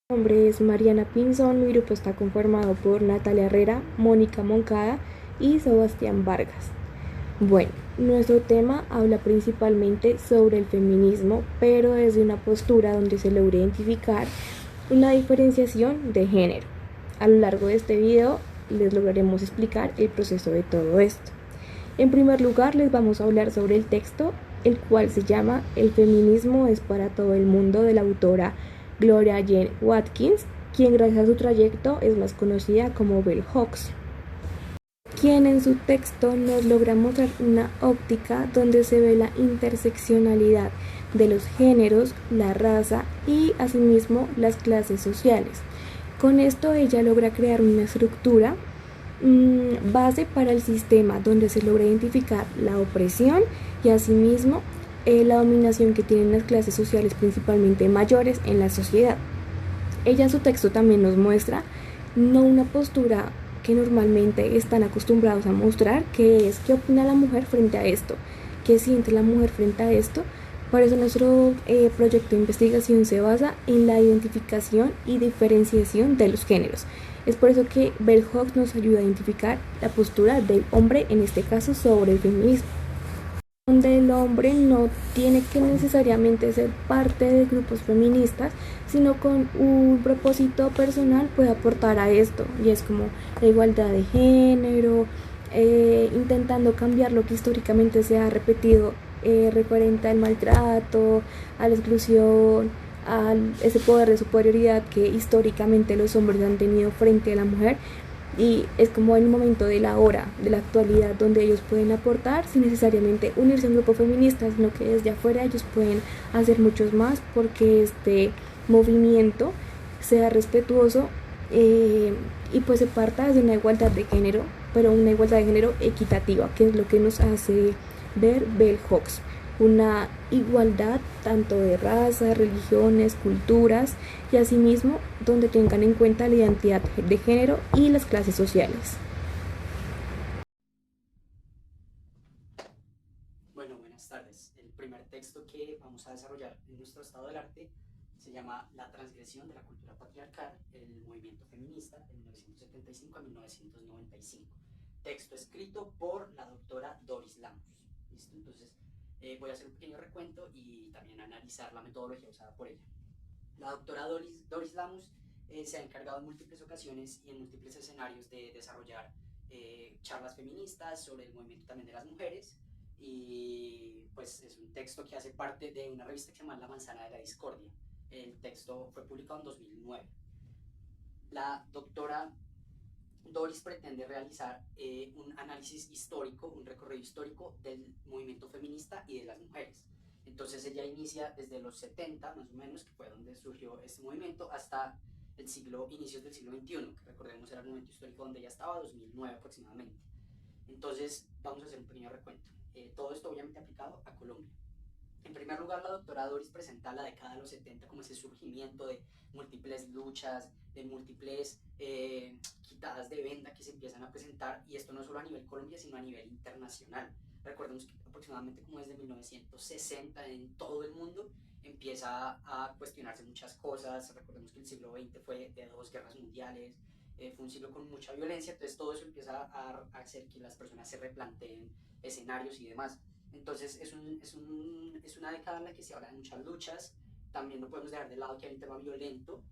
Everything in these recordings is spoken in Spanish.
Mi nombre es Mariana Pinzón, mi grupo está conformado por Natalia Herrera, Mónica Moncada y Sebastián Vargas. Bueno, nuestro tema habla principalmente sobre el feminismo, pero desde una postura donde se logra identificar una diferenciación de género. A lo largo de este video les lograremos explicar el proceso de todo esto. En primer lugar, les vamos a hablar sobre el texto, el cual se llama El feminismo es para todo el mundo, de la autora Gloria Jean Watkins, quien gracias a su trayecto es más conocida como Bell Hooks, quien en su texto nos logra mostrar una óptica donde se ve la interseccionalidad de los géneros, la raza y asimismo las clases sociales. Con esto ella logra crear una estructura base para el sistema donde se logra identificar la opresión y asimismo la dominación que tienen las clases sociales principalmente mayores en la sociedad. Ella en su texto también nos muestra no una postura que normalmente están acostumbrados a mostrar, que es qué opina la mujer frente a esto, qué siente la mujer frente a esto. Por eso nuestro proyecto de investigación se basa en la identificación y diferenciación de los géneros. Es por eso que Bell Hooks nos ayuda a identificar la postura del hombre, en este caso sobre el feminismo, donde el hombre no tiene que necesariamente ser parte de grupos feministas, sino con un propósito personal puede aportar a esto, y es como la igualdad de género, intentando cambiar lo que históricamente se ha repetido referente al maltrato, a la exclusión, a ese poder de superioridad que históricamente los hombres han tenido frente a la mujer. Y es como el momento de la hora, de la actualidad, donde ellos pueden aportar sin necesariamente unirse a un grupo feminista, sino que desde afuera ellos pueden hacer muchos más porque este movimiento sea respetuoso y pues se parta de una igualdad de género, pero una igualdad de género equitativa, que es lo que nos hace ver Bell Hooks, una igualdad tanto de razas, religiones, culturas y asimismo donde tengan en cuenta la identidad de género y las clases sociales. Bueno, buenas tardes. El primer texto que vamos a desarrollar en nuestro estado del arte se llama La transgresión de la cultura patriarcal, el movimiento feminista de 1975 a 1995. Texto escrito por la doctora Doris Lamus. ¿Listo? Entonces, voy a hacer un pequeño recuento y también analizar la metodología usada por ella. La doctora Doris Lamus se ha encargado en múltiples ocasiones y en múltiples escenarios de desarrollar charlas feministas sobre el movimiento también de las mujeres, y pues es un texto que hace parte de una revista que se llama La Manzana de la Discordia. El texto fue publicado en 2009. La doctora Doris pretende realizar un análisis histórico, un recorrido histórico del movimiento feminista y de las mujeres. Entonces ella inicia desde los 70, más o menos, que fue donde surgió este movimiento, hasta el siglo, inicios del siglo XXI, que recordemos era el momento histórico donde ella estaba, 2009 aproximadamente. Entonces vamos a hacer un pequeño recuento. Todo esto obviamente aplicado a Colombia. En primer lugar, la doctora Doris presenta la década de los 70 como ese surgimiento de múltiples luchas, de múltiples quitadas de venda que se empiezan a presentar, y esto no solo a nivel Colombia, sino a nivel internacional. Recordemos que aproximadamente como desde 1960 en todo el mundo empieza a cuestionarse muchas cosas. Recordemos que el siglo XX fue de dos guerras mundiales, fue un siglo con mucha violencia, entonces todo eso empieza a hacer que las personas se replanteen escenarios y demás. Entonces es una década en la que se habla de muchas luchas. También no podemos dejar de lado que hay un tema violento.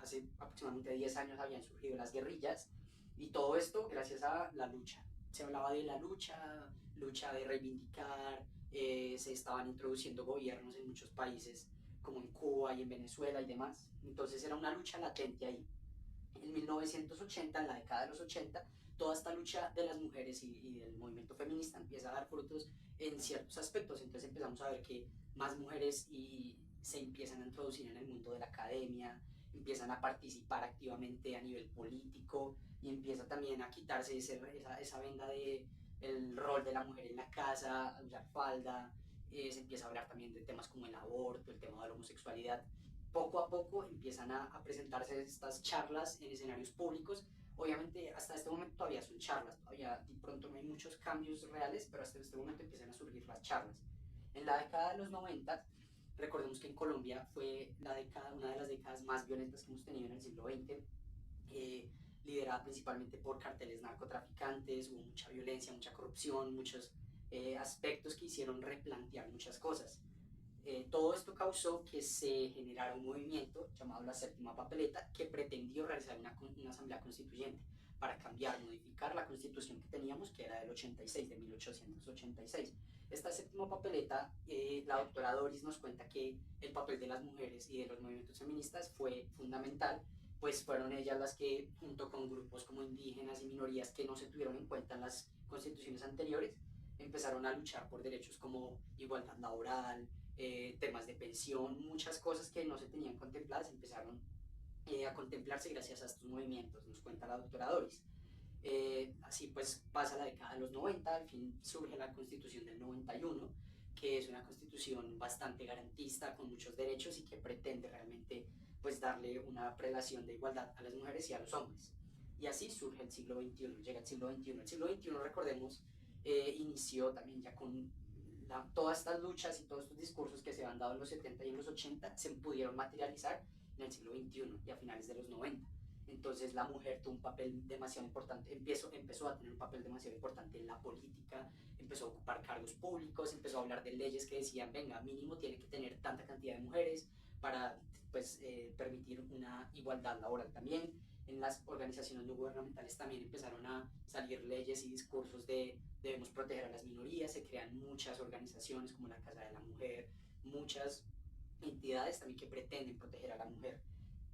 Hace aproximadamente 10 años habían surgido las guerrillas, y todo esto gracias a la lucha. Se hablaba de la lucha, lucha de reivindicar, se estaban introduciendo gobiernos en muchos países como en Cuba y en Venezuela y demás. Entonces era una lucha latente ahí. En 1980, en la década de los 80, toda esta lucha de las mujeres y del movimiento feminista empieza a dar frutos en ciertos aspectos. Entonces empezamos a ver que más mujeres se empiezan a introducir en el mundo de la academia, empiezan a participar activamente a nivel político, y empieza también a quitarse esa venda de el rol de la mujer en la casa, a usar falda. Se empieza a hablar también de temas como el aborto, el tema de la homosexualidad. Poco a poco empiezan a presentarse estas charlas en escenarios públicos. Obviamente hasta este momento todavía son charlas, todavía de pronto no hay muchos cambios reales, pero hasta este momento empiezan a surgir las charlas. En la década de los 90 Recordemos que en Colombia fue una de las décadas más violentas que hemos tenido en el siglo XX, eh, liderada principalmente por carteles narcotraficantes. Hubo mucha violencia, mucha corrupción, muchos aspectos que hicieron replantear muchas cosas. Todo esto causó que se generara un movimiento llamado la Séptima Papeleta, que pretendió realizar una asamblea constituyente para cambiar, modificar la constitución que teníamos, que era del 86, de 1886. Esta séptima papeleta, la doctora Doris nos cuenta que el papel de las mujeres y de los movimientos feministas fue fundamental, pues fueron ellas las que, junto con grupos como indígenas y minorías que no se tuvieron en cuenta en las constituciones anteriores, empezaron a luchar por derechos como igualdad laboral, temas de pensión, muchas cosas que no se tenían contempladas empezaron a contemplarse gracias a estos movimientos, nos cuenta la doctora Doris. Así pues pasa la década de los 90, al fin surge la constitución del 91, que es una constitución bastante garantista, con muchos derechos y que pretende realmente pues darle una prelación de igualdad a las mujeres y a los hombres. Y así surge el siglo XXI, llega el siglo XXI. El siglo XXI, recordemos, inició también ya con todas estas luchas y todos estos discursos que se han dado en los 70 y en los 80 se pudieron materializar en el siglo XXI y a finales de los 90. Entonces la mujer tuvo un papel demasiado importante, empezó a tener un papel demasiado importante en la política, empezó a ocupar cargos públicos, empezó a hablar de leyes que decían, venga, mínimo tiene que tener tanta cantidad de mujeres para pues, permitir una igualdad laboral también. En las organizaciones no gubernamentales también empezaron a salir leyes y discursos de debemos proteger a las minorías, se crean muchas organizaciones como la Casa de la Mujer, muchas entidades también que pretenden proteger a la mujer.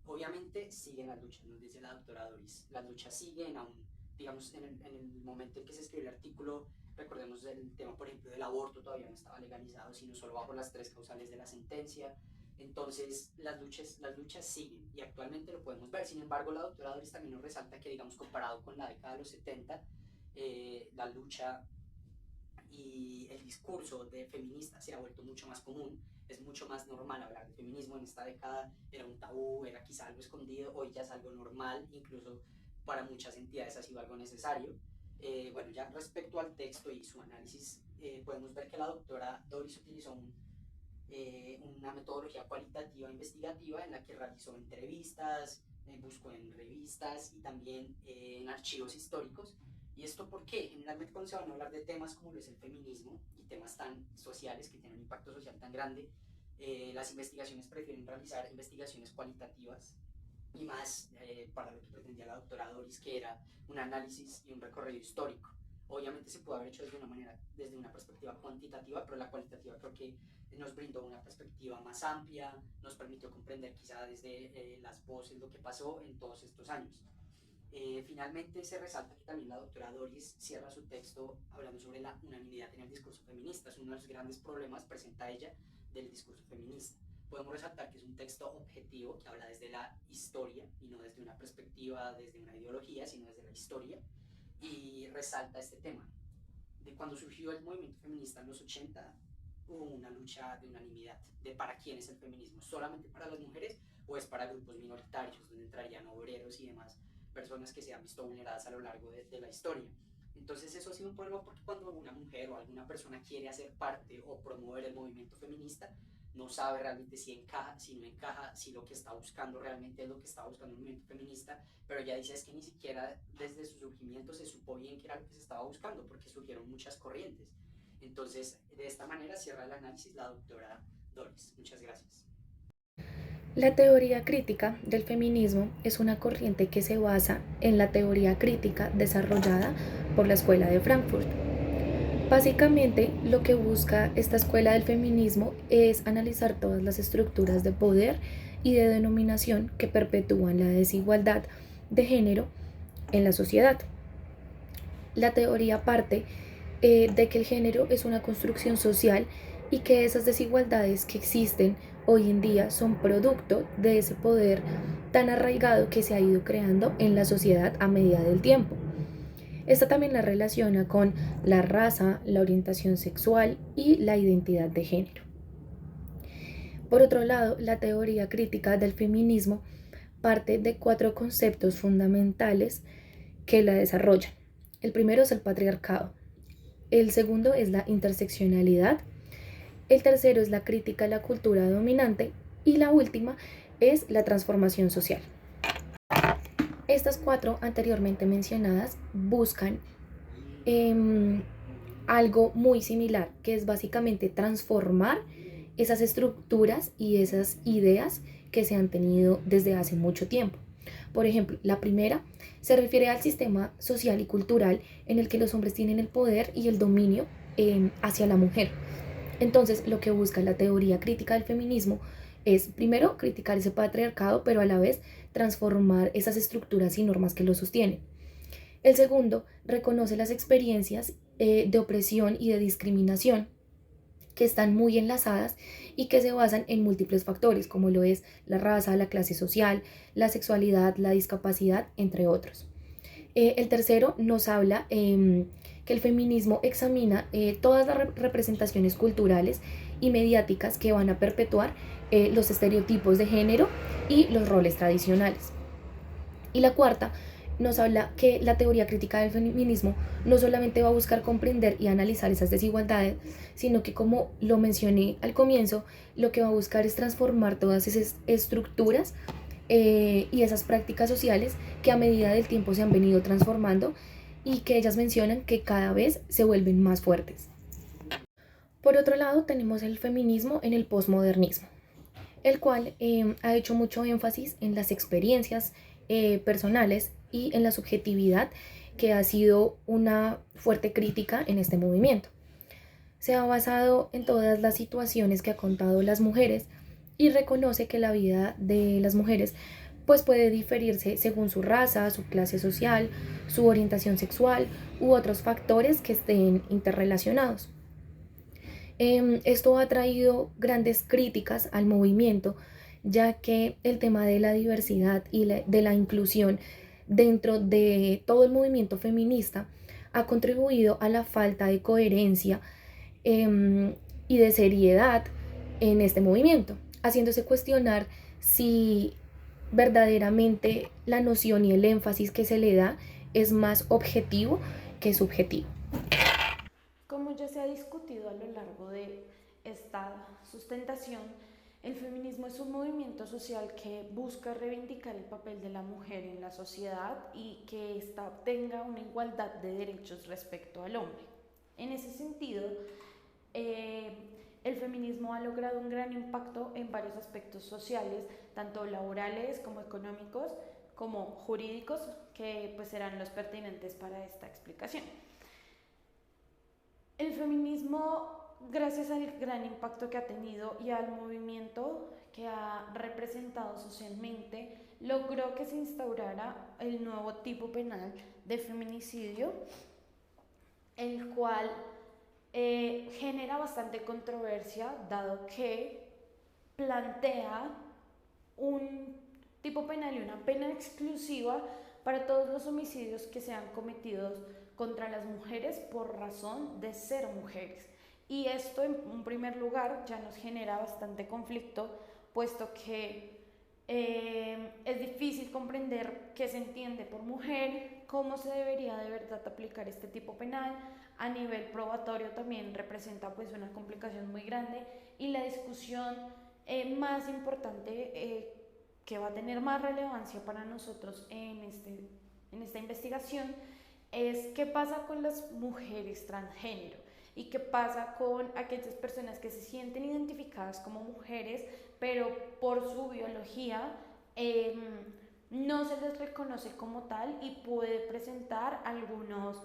Obviamente siguen las luchas, nos dice la doctora Doris, las luchas siguen aún, digamos, en el momento en que se escribió el artículo, recordemos el tema, por ejemplo, del aborto todavía no estaba legalizado, sino solo bajo las 3 causales de la sentencia. Entonces las luchas siguen y actualmente lo podemos ver. Sin embargo, la doctora Doris también nos resalta que, digamos, comparado con la década de los 70, la lucha y el discurso de feminista se ha vuelto mucho más común, es mucho más normal hablar de feminismo. En esta década era un tabú, era quizá algo escondido, hoy ya es algo normal, incluso para muchas entidades ha sido algo necesario. Bueno, ya respecto al texto y su análisis, podemos ver que la doctora Doris utilizó una metodología cualitativa investigativa en la que realizó entrevistas, buscó en revistas y también en archivos históricos. ¿Y esto por qué? Generalmente cuando se van a hablar de temas como lo es el feminismo y temas tan sociales que tienen un impacto social tan grande, las investigaciones prefieren realizar investigaciones cualitativas y más para lo que pretendía la doctora Doris, que era un análisis y un recorrido histórico. Obviamente se puede haber hecho desde una perspectiva cuantitativa, pero la cualitativa creo que nos brindó una perspectiva más amplia, nos permitió comprender quizá desde las voces lo que pasó en todos estos años. Finalmente se resalta que también la doctora Doris cierra su texto hablando sobre la unanimidad en el discurso feminista. Es uno de los grandes problemas, presenta ella, del discurso feminista. Podemos resaltar que es un texto objetivo que habla desde la historia y no desde una perspectiva, desde una ideología, sino desde la historia, y resalta este tema. De cuando surgió el movimiento feminista en los 80, hubo una lucha de unanimidad de para quién es el feminismo, solamente para las mujeres o es para grupos minoritarios, donde entrarían obreros y demás personas que se han visto vulneradas a lo largo de la historia. Entonces eso ha sido un problema porque cuando una mujer o alguna persona quiere hacer parte o promover el movimiento feminista, no sabe realmente si encaja, si no encaja, si lo que está buscando realmente es lo que está buscando el movimiento feminista, pero ella dice es que ni siquiera desde su surgimiento se supo bien qué era lo que se estaba buscando, porque surgieron muchas corrientes. Entonces, de esta manera cierra el análisis la doctora Doris. Muchas gracias. La teoría crítica del feminismo es una corriente que se basa en la teoría crítica desarrollada por la Escuela de Frankfurt. Básicamente, lo que busca esta escuela del feminismo es analizar todas las estructuras de poder y de denominación que perpetúan la desigualdad de género en la sociedad. La teoría parte de que el género es una construcción social y que esas desigualdades que existen hoy en día son producto de ese poder tan arraigado que se ha ido creando en la sociedad a medida del tiempo. Esta también la relaciona con la raza, la orientación sexual y la identidad de género. Por otro lado, la teoría crítica del feminismo parte de 4 conceptos fundamentales que la desarrollan. El primero es el patriarcado, el segundo es la interseccionalidad, El tercero es la crítica a la cultura dominante y la última es la transformación social. Estas cuatro anteriormente mencionadas buscan algo muy similar, que es básicamente transformar esas estructuras y esas ideas que se han tenido desde hace mucho tiempo. Por ejemplo, la primera se refiere al sistema social y cultural en el que los hombres tienen el poder y el dominio hacia la mujer. Entonces, lo que busca la teoría crítica del feminismo es, primero, criticar ese patriarcado, pero a la vez transformar esas estructuras y normas que lo sostienen. El segundo, reconoce las experiencias de opresión y de discriminación que están muy enlazadas y que se basan en múltiples factores, como lo es la raza, la clase social, la sexualidad, la discapacidad, entre otros. El tercero nos habla que el feminismo examina todas las representaciones culturales y mediáticas que van a perpetuar los estereotipos de género y los roles tradicionales. Y la cuarta nos habla que la teoría crítica del feminismo no solamente va a buscar comprender y analizar esas desigualdades, sino que, como lo mencioné al comienzo, lo que va a buscar es transformar todas esas estructuras y esas prácticas sociales que a medida del tiempo se han venido transformando y que ellas mencionan que cada vez se vuelven más fuertes. Por otro lado, tenemos el feminismo en el posmodernismo, el cual ha hecho mucho énfasis en las experiencias personales y en la subjetividad, que ha sido una fuerte crítica en este movimiento. Se ha basado en todas las situaciones que ha contado las mujeres y reconoce que la vida de las mujeres pues puede diferirse según su raza, su clase social, su orientación sexual u otros factores que estén interrelacionados. Esto ha traído grandes críticas al movimiento, ya que el tema de la diversidad y de la inclusión dentro de todo el movimiento feminista ha contribuido a la falta de coherencia y de seriedad en este movimiento, haciéndose cuestionar si verdaderamente la noción y el énfasis que se le da es más objetivo que subjetivo. Como ya se ha discutido a lo largo de esta sustentación, el feminismo es un movimiento social que busca reivindicar el papel de la mujer en la sociedad y que ésta tenga una igualdad de derechos respecto al hombre. En ese sentido, el feminismo ha logrado un gran impacto en varios aspectos sociales, tanto laborales como económicos, como jurídicos, que pues serán los pertinentes para esta explicación. El feminismo, gracias al gran impacto que ha tenido y al movimiento que ha representado socialmente, logró que se instaurara el nuevo tipo penal de feminicidio, el cual genera bastante controversia, dado que plantea un tipo penal y una pena exclusiva para todos los homicidios que sean cometidos contra las mujeres por razón de ser mujeres. Y esto, en un primer lugar, ya nos genera bastante conflicto, puesto que es difícil comprender qué se entiende por mujer, cómo se debería de verdad aplicar este tipo penal. A nivel probatorio también representa pues una complicación muy grande, y la discusión más importante, que va a tener más relevancia para nosotros en esta investigación, es qué pasa con las mujeres transgénero y qué pasa con aquellas personas que se sienten identificadas como mujeres, pero por su biología no se les reconoce como tal y puede presentar algunos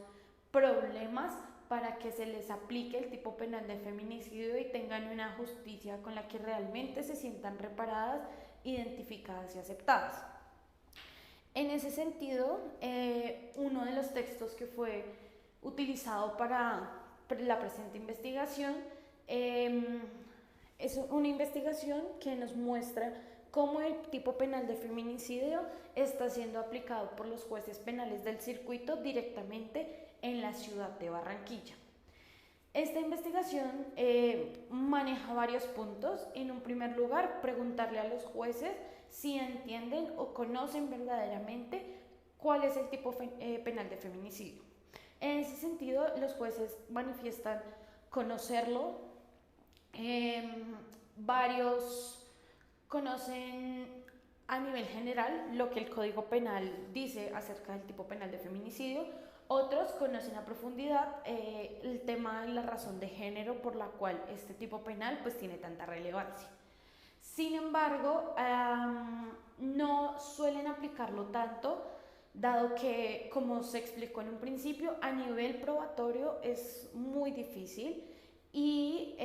problemas para que se les aplique el tipo penal de feminicidio y tengan una justicia con la que realmente se sientan reparadas, identificadas y aceptadas. En ese sentido, uno de los textos que fue utilizado para la presente investigación es una investigación que nos muestra cómo el tipo penal de feminicidio está siendo aplicado por los jueces penales del circuito directamente en la ciudad de Barranquilla. Esta investigación maneja varios puntos. En un primer lugar, preguntarle a los jueces si entienden o conocen verdaderamente cuál es el tipo penal de feminicidio. En ese sentido, los jueces manifiestan conocerlo, Varios conocen a nivel general lo que el Código Penal dice acerca del tipo penal de feminicidio. Otros conocen a profundidad el tema y la razón de género por la cual este tipo penal pues tiene tanta relevancia. Sin embargo, no suelen aplicarlo tanto, dado que, como se explicó en un principio, a nivel probatorio es muy difícil y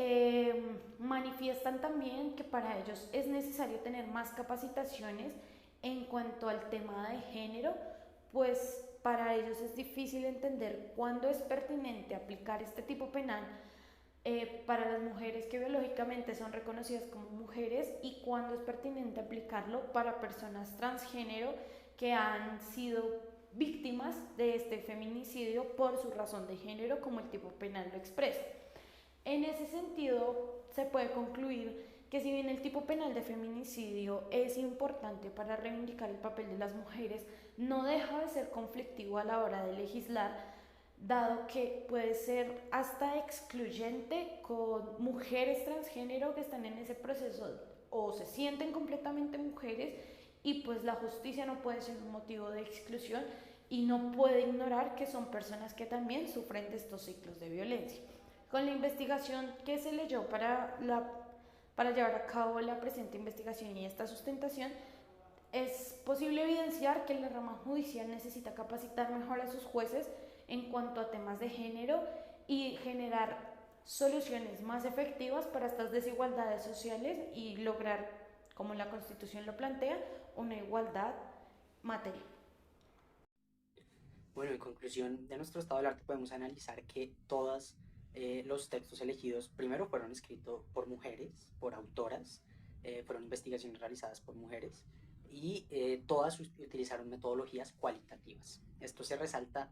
manifiestan también que para ellos es necesario tener más capacitaciones en cuanto al tema de género, pues para ellos es difícil entender cuándo es pertinente aplicar este tipo penal para las mujeres que biológicamente son reconocidas como mujeres y cuándo es pertinente aplicarlo para personas transgénero que han sido víctimas de este feminicidio por su razón de género, como el tipo penal lo expresa. En ese sentido, se puede concluir que si bien el tipo penal de feminicidio es importante para reivindicar el papel de las mujeres, no deja de ser conflictivo a la hora de legislar, dado que puede ser hasta excluyente con mujeres transgénero que están en ese proceso o se sienten completamente mujeres, y pues la justicia no puede ser un motivo de exclusión y no puede ignorar que son personas que también sufren de estos ciclos de violencia. Con la investigación que se leyó para llevar a cabo la presente investigación y esta sustentación, es posible evidenciar que la rama judicial necesita capacitar mejor a sus jueces en cuanto a temas de género y generar soluciones más efectivas para estas desigualdades sociales y lograr, como la Constitución lo plantea, una igualdad material. Bueno, en conclusión de nuestro estado del arte podemos analizar que todos los textos elegidos primero fueron escritos por mujeres, por autoras, fueron investigaciones realizadas por mujeres y todas utilizaron metodologías cualitativas. Esto se resalta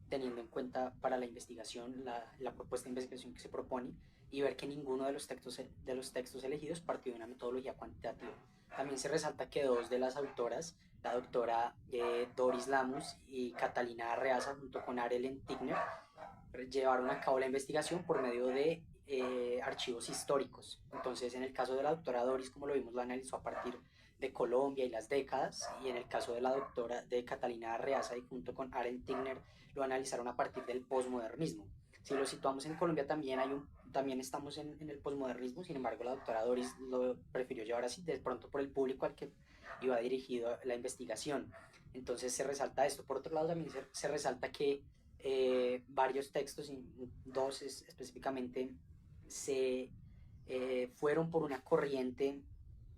teniendo en cuenta para la investigación, la propuesta de investigación que se propone y ver que ninguno de los textos elegidos partió de una metodología cuantitativa. También se resalta que dos de las autoras, la doctora Doris Lamus y Catalina Arreaza, junto con Arelen Tigner, llevaron a cabo la investigación por medio de archivos históricos. Entonces, en el caso de la doctora Doris, como lo vimos, lo analizó a partir de Colombia y las décadas, y en el caso de la doctora de Catalina Arreaza y junto con Arelen Tigner, lo analizaron a partir del posmodernismo. Si lo situamos en Colombia, también estamos en el posmodernismo. Sin embargo, la doctora Doris lo prefirió llevar así, de pronto por el público al que iba dirigido la investigación. Entonces se resalta esto. Por otro lado, también se resalta que varios textos, dos específicamente, se fueron por una corriente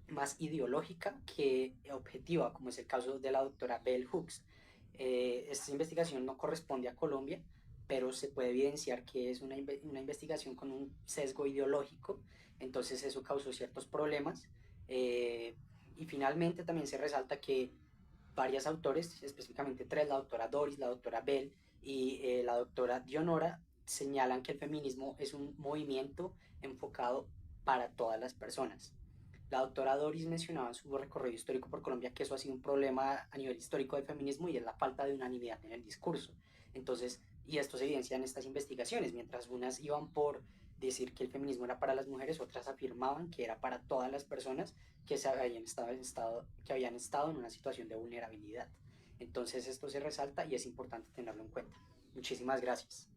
más ideológica que objetiva, como es el caso de la doctora Bell Hooks. Esta investigación no corresponde a Colombia, pero se puede evidenciar que es una investigación con un sesgo ideológico, entonces eso causó ciertos problemas. Y finalmente también se resalta que varios autores, específicamente tres, la doctora Doris, la doctora Bell y la doctora Dionora, señalan que el feminismo es un movimiento enfocado para todas las personas. La doctora Doris mencionaba en su recorrido histórico por Colombia que eso ha sido un problema a nivel histórico del feminismo y es la falta de unanimidad en el discurso. Entonces, y esto se evidencia en estas investigaciones, mientras unas iban por decir que el feminismo era para las mujeres, otras afirmaban que era para todas las personas que habían estado en una situación de vulnerabilidad. Entonces esto se resalta y es importante tenerlo en cuenta. Muchísimas gracias.